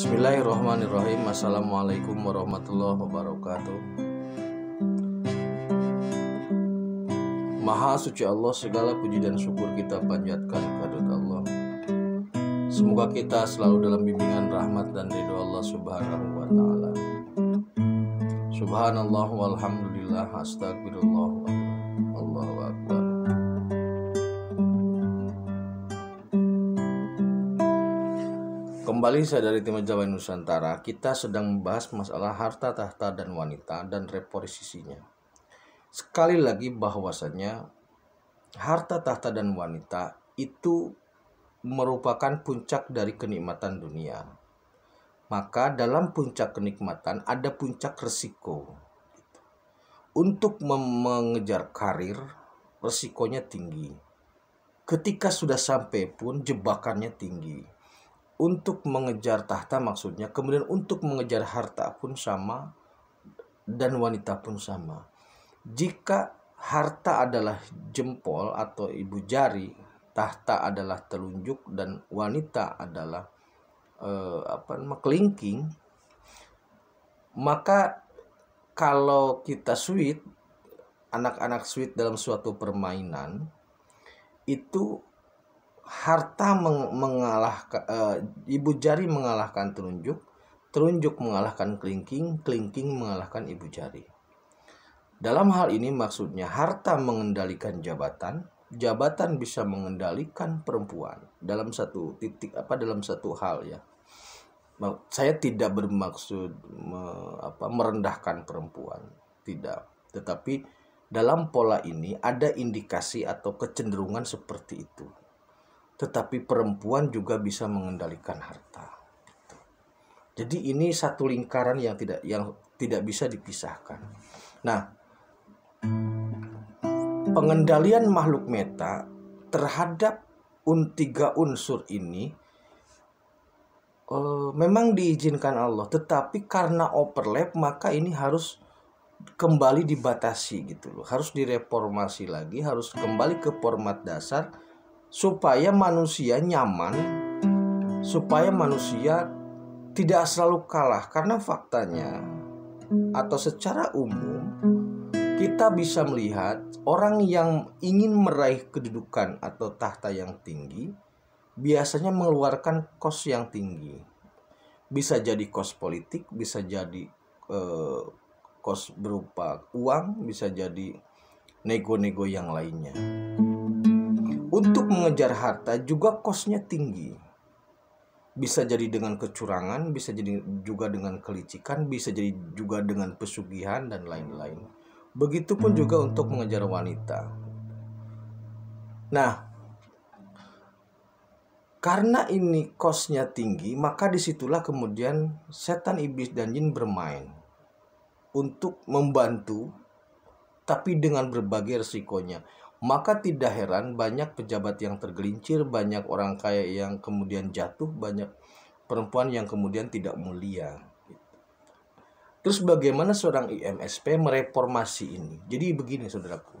Bismillahirrahmanirrahim. Assalamualaikum warahmatullahi wabarakatuh. Maha suci Allah, segala puji dan syukur kita panjatkan kehadirat Allah. Semoga kita selalu dalam bimbingan rahmat dan ridho Allah Subhanahu wa taala. Subhanallah walhamdulillah astagfirullah Allahu akbar. Kembali saya dari tim Jawa Nusantara. Kita sedang membahas masalah harta, tahta, dan wanita dan reposisinya. Sekali lagi bahwasanya harta, tahta, dan wanita itu merupakan puncak dari kenikmatan dunia. Maka dalam puncak kenikmatan ada puncak resiko. Untuk mengejar karir, resikonya tinggi. Ketika sudah sampai pun jebakannya tinggi. Untuk mengejar tahta maksudnya, kemudian untuk mengejar harta pun sama dan wanita pun sama. Jika harta adalah jempol atau ibu jari, tahta adalah telunjuk, dan wanita adalah kelingking, maka kalau kita sweet, anak-anak sweet dalam suatu permainan, itu harta mengalahkan ibu jari mengalahkan telunjuk, telunjuk mengalahkan kelingking, kelingking mengalahkan ibu jari. Dalam hal ini maksudnya harta mengendalikan jabatan, jabatan bisa mengendalikan perempuan dalam satu titik dalam satu hal ya. Saya tidak bermaksud merendahkan perempuan, tidak. Tetapi dalam pola ini ada indikasi atau kecenderungan seperti itu. Tetapi perempuan juga bisa mengendalikan harta. Jadi ini satu lingkaran yang tidak bisa dipisahkan. Nah, pengendalian makhluk meta terhadap tiga unsur ini memang diizinkan Allah, tetapi karena overlap maka ini harus kembali dibatasi gitu loh. Harus direformasi lagi, harus kembali ke format dasar supaya manusia nyaman, supaya manusia tidak selalu kalah. Karena faktanya atau secara umum kita bisa melihat orang yang ingin meraih kedudukan atau tahta yang tinggi biasanya mengeluarkan kos yang tinggi. Bisa jadi kos politik, bisa jadi kos berupa uang, bisa jadi nego-nego yang lainnya. Untuk mengejar harta juga kosnya tinggi. Bisa jadi dengan kecurangan, bisa jadi juga dengan kelicikan, bisa jadi juga dengan pesugihan dan lain-lain. Begitupun juga untuk mengejar wanita. Nah, karena ini kosnya tinggi, maka disitulah kemudian setan, iblis, dan jin bermain untuk membantu, tapi dengan berbagai resikonya. Maka tidak heran banyak pejabat yang tergelincir, banyak orang kaya yang kemudian jatuh, banyak perempuan yang kemudian tidak mulia. Terus bagaimana seorang IMSP mereformasi ini? Jadi begini saudaraku.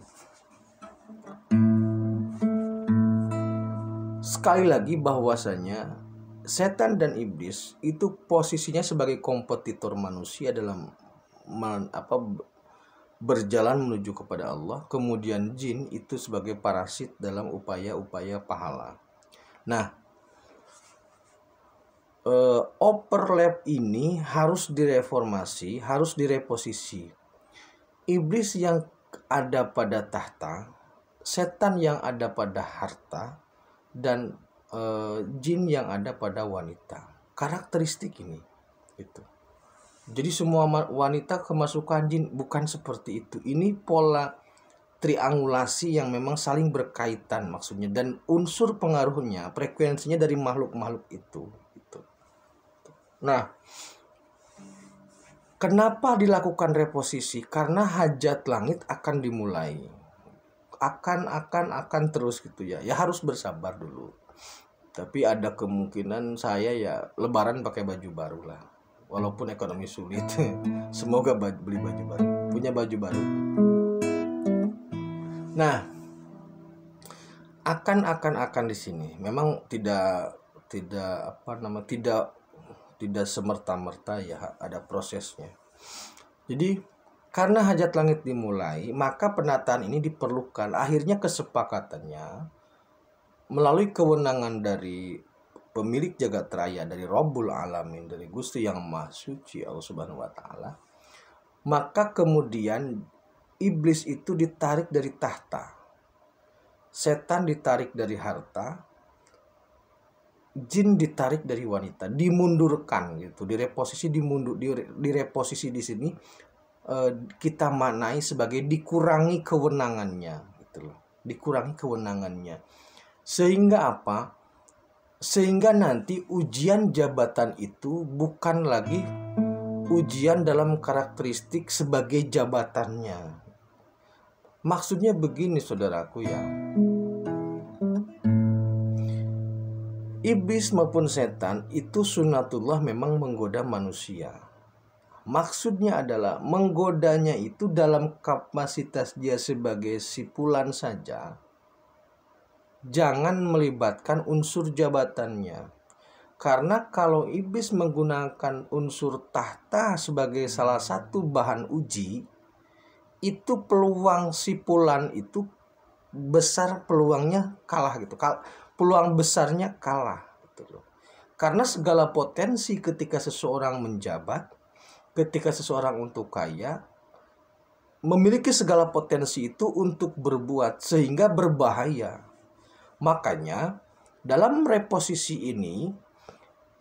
Sekali lagi bahwasanya setan dan iblis itu posisinya sebagai kompetitor manusia dalam berjalan menuju kepada Allah, kemudian jin itu sebagai parasit dalam upaya-upaya pahala. Nah, overlap ini harus direformasi, harus direposisi. Iblis yang ada pada tahta, setan yang ada pada harta, dan jin yang ada pada wanita. Karakteristik ini itu. Jadi semua wanita kemasukan jin, bukan seperti itu. Ini pola triangulasi yang memang saling berkaitan maksudnya, dan unsur pengaruhnya, frekuensinya dari makhluk-makhluk itu. Nah, kenapa dilakukan reposisi? Karena hajat langit akan dimulai. Akan terus gitu ya. Ya harus bersabar dulu. Tapi ada kemungkinan saya ya lebaran pakai baju baru lah. Walaupun ekonomi sulit, semoga beli baju baru, punya baju baru. Nah, akan di sini memang tidak tidak semerta-merta, ya ada prosesnya. Jadi karena hajat langit dimulai, maka penataan ini diperlukan. Akhirnya kesepakatannya melalui kewenangan dari pemilik jagat raya, dari Rabbul Alamin, dari Gusti yang Maha Suci Allah Subhanahu wa taala. Maka kemudian iblis itu ditarik dari tahta. Setan ditarik dari harta, jin ditarik dari wanita, dimundurkan gitu, direposisi direposisi di sini kita maknai sebagai dikurangi kewenangannya gitu loh. Dikurangi kewenangannya. Sehingga apa? Sehingga nanti ujian jabatan itu bukan lagi ujian dalam karakteristik sebagai jabatannya. Maksudnya begini saudaraku ya. Iblis maupun setan itu sunatullah memang menggoda manusia. Maksudnya adalah menggodanya itu dalam kapasitas dia sebagai sipulan saja. Jangan melibatkan unsur jabatannya. Karena kalau iblis menggunakan unsur tahta sebagai salah satu bahan uji, itu peluang sipulan itu besar, peluangnya kalah gitu. Peluang besarnya kalah gitu loh. Karena segala potensi ketika seseorang menjabat, ketika seseorang untuk kaya, memiliki segala potensi itu untuk berbuat sehingga berbahaya. Makanya dalam reposisi ini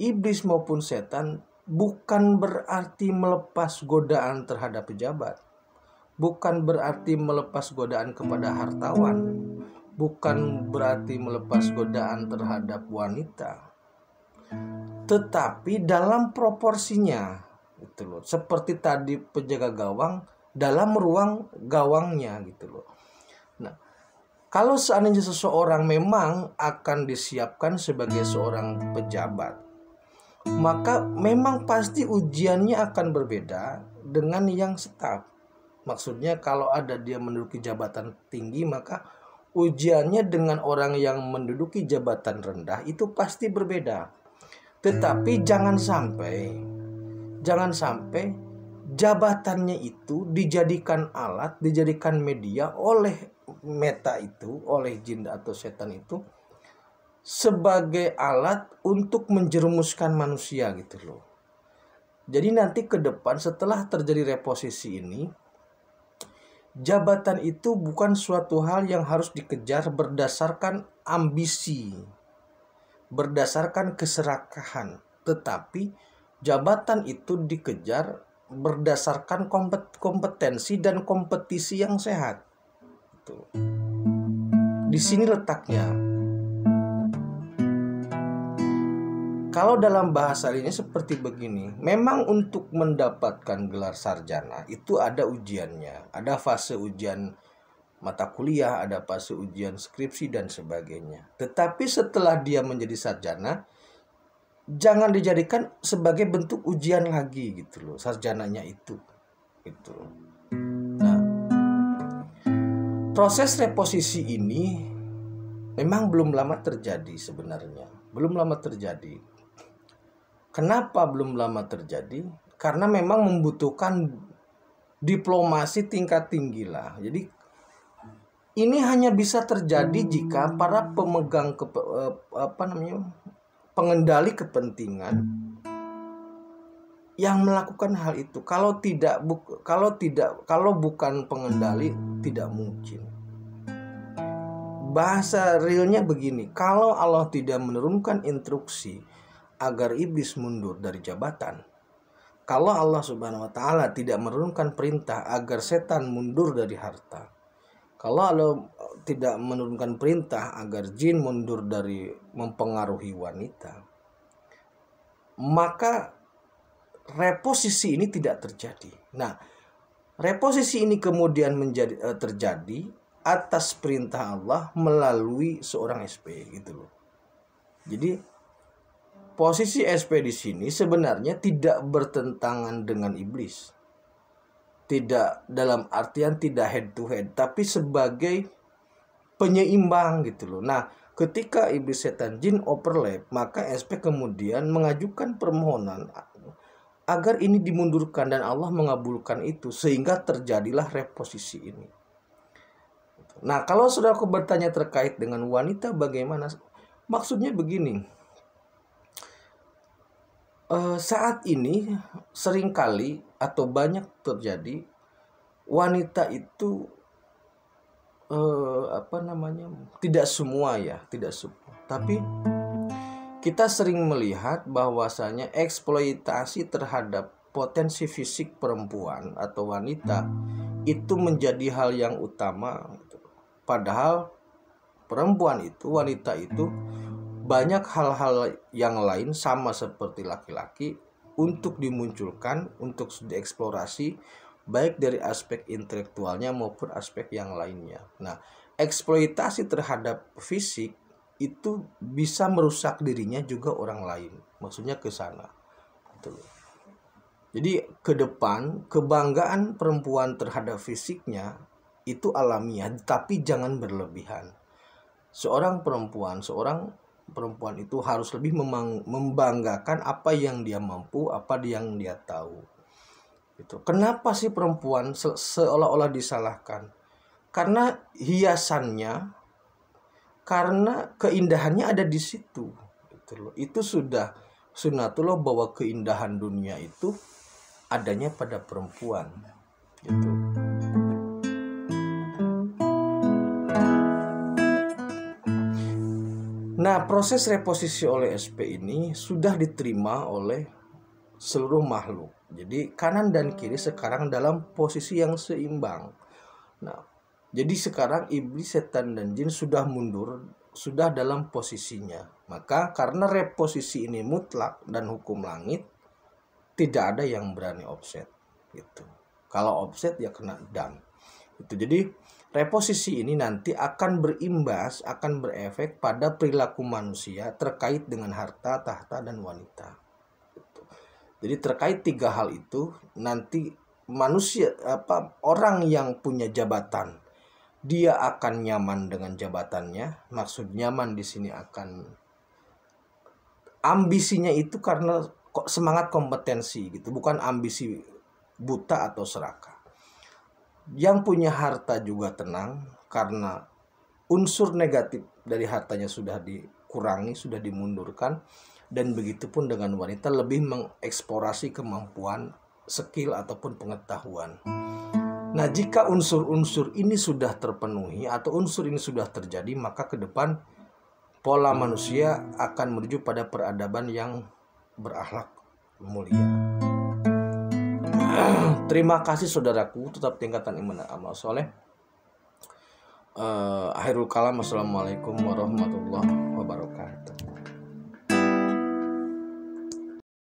iblis maupun setan bukan berarti melepas godaan terhadap pejabat, bukan berarti melepas godaan kepada hartawan, bukan berarti melepas godaan terhadap wanita, tetapi dalam proporsinya gitu loh. Seperti tadi penjaga gawang dalam ruang gawangnya gitu loh. Nah, kalau seandainya seseorang memang akan disiapkan sebagai seorang pejabat, maka memang pasti ujiannya akan berbeda dengan yang staf. Maksudnya kalau ada dia menduduki jabatan tinggi, maka ujiannya dengan orang yang menduduki jabatan rendah itu pasti berbeda. Tetapi jangan sampai jabatannya itu dijadikan alat, dijadikan media oleh meta itu, oleh jin atau setan itu sebagai alat untuk menjerumuskan manusia gitu loh. Jadi nanti ke depan setelah terjadi reposisi ini, jabatan itu bukan suatu hal yang harus dikejar berdasarkan ambisi, berdasarkan keserakahan, tetapi jabatan itu dikejar berdasarkan kompetensi dan kompetisi yang sehat. Di sini letaknya. Kalau dalam bahasa ini seperti begini, memang untuk mendapatkan gelar sarjana itu ada ujiannya, ada fase ujian mata kuliah, ada fase ujian skripsi dan sebagainya. Tetapi setelah dia menjadi sarjana, jangan dijadikan sebagai bentuk ujian lagi gitu loh, sarjananya itu gitu. Nah, proses reposisi ini memang belum lama terjadi sebenarnya. Belum lama terjadi. Kenapa belum lama terjadi? Karena memang membutuhkan diplomasi tingkat tinggi lah. Jadi ini hanya bisa terjadi jika para pemegang pengendali kepentingan yang melakukan hal itu. Kalau bukan pengendali tidak mungkin. Bahasa realnya begini, kalau Allah tidak menurunkan instruksi agar iblis mundur dari jabatan, kalau Allah Subhanahu wa taala tidak menurunkan perintah agar setan mundur dari harta, kalau Allah tidak menurunkan perintah agar jin mundur dari mempengaruhi wanita, maka reposisi ini tidak terjadi. Nah, reposisi ini kemudian terjadi atas perintah Allah melalui seorang SP gitu loh. Jadi posisi SP di sini sebenarnya tidak bertentangan dengan iblis. Tidak dalam artian tidak head to head, tapi sebagai penyeimbang gitu loh. Nah, Ketika iblis setan jin overlap, maka SP kemudian mengajukan permohonan agar ini dimundurkan dan Allah mengabulkan itu sehingga terjadilah reposisi ini. Nah, kalau saudaraku bertanya terkait dengan wanita bagaimana? Maksudnya begini. Saat ini seringkali atau banyak terjadi wanita itu tidak semua ya, tidak semua. Tapi kita sering melihat bahwasanya eksploitasi terhadap potensi fisik perempuan atau wanita itu menjadi hal yang utama. Padahal perempuan itu, wanita itu banyak hal-hal yang lain sama seperti laki-laki untuk dimunculkan, untuk dieksplorasi baik dari aspek intelektualnya maupun aspek yang lainnya. Nah, eksploitasi terhadap fisik itu bisa merusak dirinya juga orang lain. Maksudnya ke sana. Jadi ke depan kebanggaan perempuan terhadap fisiknya itu alamiah, tapi jangan berlebihan. Seorang perempuan itu harus lebih membanggakan apa yang dia mampu, apa yang dia tahu. Kenapa sih perempuan seolah-olah disalahkan? Karena hiasannya, karena keindahannya ada di situ. Itu sudah sunnatullah bahwa keindahan dunia itu adanya pada perempuan. Nah, proses reposisi oleh SP ini sudah diterima oleh seluruh makhluk. Jadi kanan dan kiri sekarang dalam posisi yang seimbang. Nah, jadi sekarang iblis, setan, dan jin sudah mundur, sudah dalam posisinya. Maka karena reposisi ini mutlak dan hukum langit, tidak ada yang berani offset. Kalau offset ya kena dam. Jadi reposisi ini nanti akan berimbas, akan berefek pada perilaku manusia terkait dengan harta, tahta, dan wanita. Jadi terkait tiga hal itu nanti manusia orang yang punya jabatan dia akan nyaman dengan jabatannya. Maksud nyaman di sini akan ambisinya itu karena semangat kompetensi bukan ambisi buta atau serakah. Yang punya harta juga tenang karena unsur negatif dari hartanya sudah dikurangi, sudah dimundurkan. Dan begitu pun dengan wanita lebih mengeksplorasi kemampuan, skill ataupun pengetahuan. Nah, jika unsur-unsur ini sudah terpenuhi atau unsur ini sudah terjadi, maka ke depan pola manusia akan menuju pada peradaban yang berakhlak mulia. Terima kasih saudaraku, tetap tingkatan iman dan amal soleh. Akhirul kalam, assalamualaikum warahmatullahi wabarakatuh.